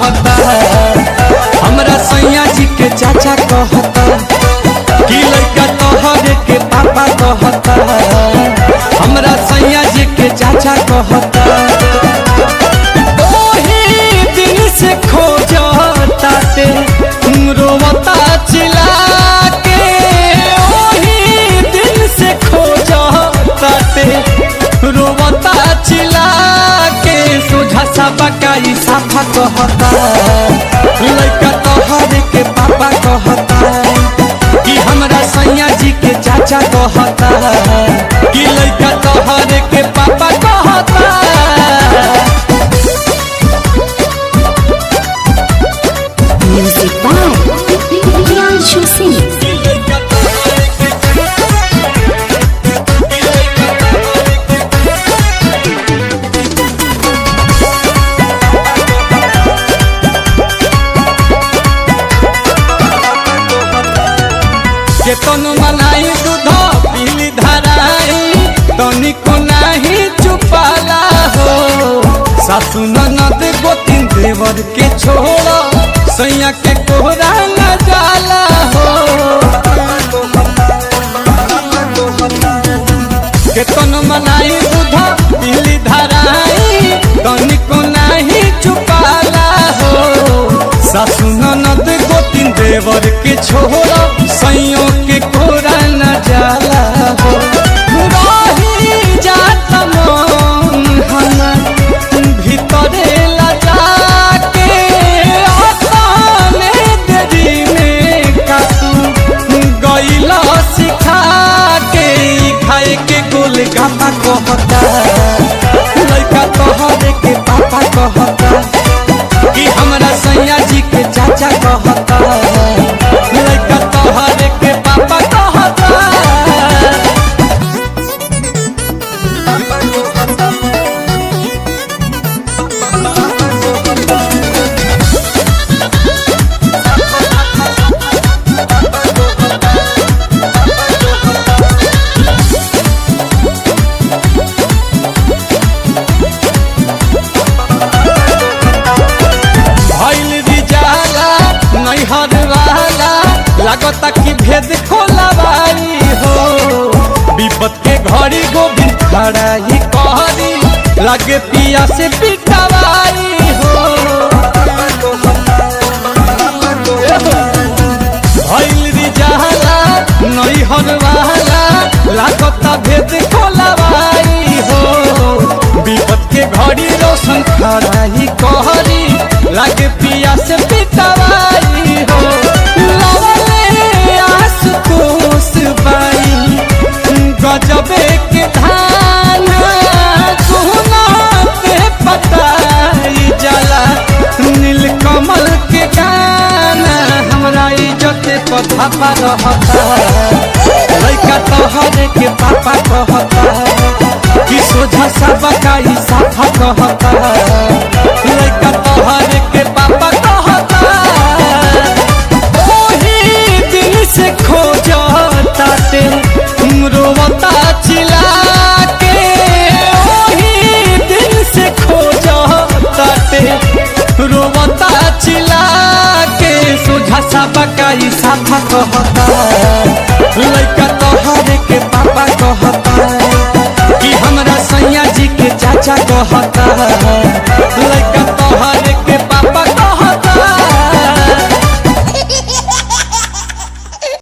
कहता, हमरा सैया जी के चाचा कहता कि लड़का तोहरे के पापा कहता, हमरा सैया जी के चाचा कहता। ओही दिन से खोजता ते रोवता चिल्ला के, ओही दिन से खोजता ते रोवता चिल्ला के। सोझा सा बकाई साफा कहता, लड़का तोहरे के पापा कहता कि हमरा सैया जी के चाचा कहता कि लड़का तोहरे के पापा कहता। Music by Priyanshu Singh. केतन मनाई दूध पीली धराई तनिको नहीं चुपाला हो। सासु ननद गोतिन देवर के छोड़ सैया के कोहरा न जाला हो। केतन मनाई दूध पीली धराई तनिको नहीं चुपाला हो। सासु ननद गोतिन देवर के छोड़ सैयों के कोरा न जाला हो। रही जात मन हमर भीतरे लजा के, अपने देरी में कातू गइला सिखा के। खाए के गोलगप्पा कहता, लड़का तोहरे के पापा कहता कि हमरा सैया जी के चाचा कहता, लड़का तोहरे के पापा कहता। नैहर वाला लागता कि भेद खोलवाई हो। विपत के घड़ी गोविंद खड़ा ही कहरी लागे पिया से पिटवाई हो। भइल रिजाला नैहर वाला लागता भेद खोलवाई हो। विपत के घड़ी रोशन खड़ा ही कहरी लागे पिया से पिटवाई हो। लवले आशुतोष बाई गजबे के धान सुनाते पताई जाला नीलकमल के गाना। हमरा इज्जत पर धापा रहता, लड़का तोहरे के पापा कहता कि सोझा सा बकाई साफा कहता, लड़का तोहरे के पापा कहता। ओही दिन से खोजता ते रोवता चिल्ला के, ओही दिन से खोजता ते रोवता चिल्ला के। सोझा सा बकाई साफा कहता, लड़का तोहरे के पापा कहता कि हमरा सैया जी के चाचा कहता।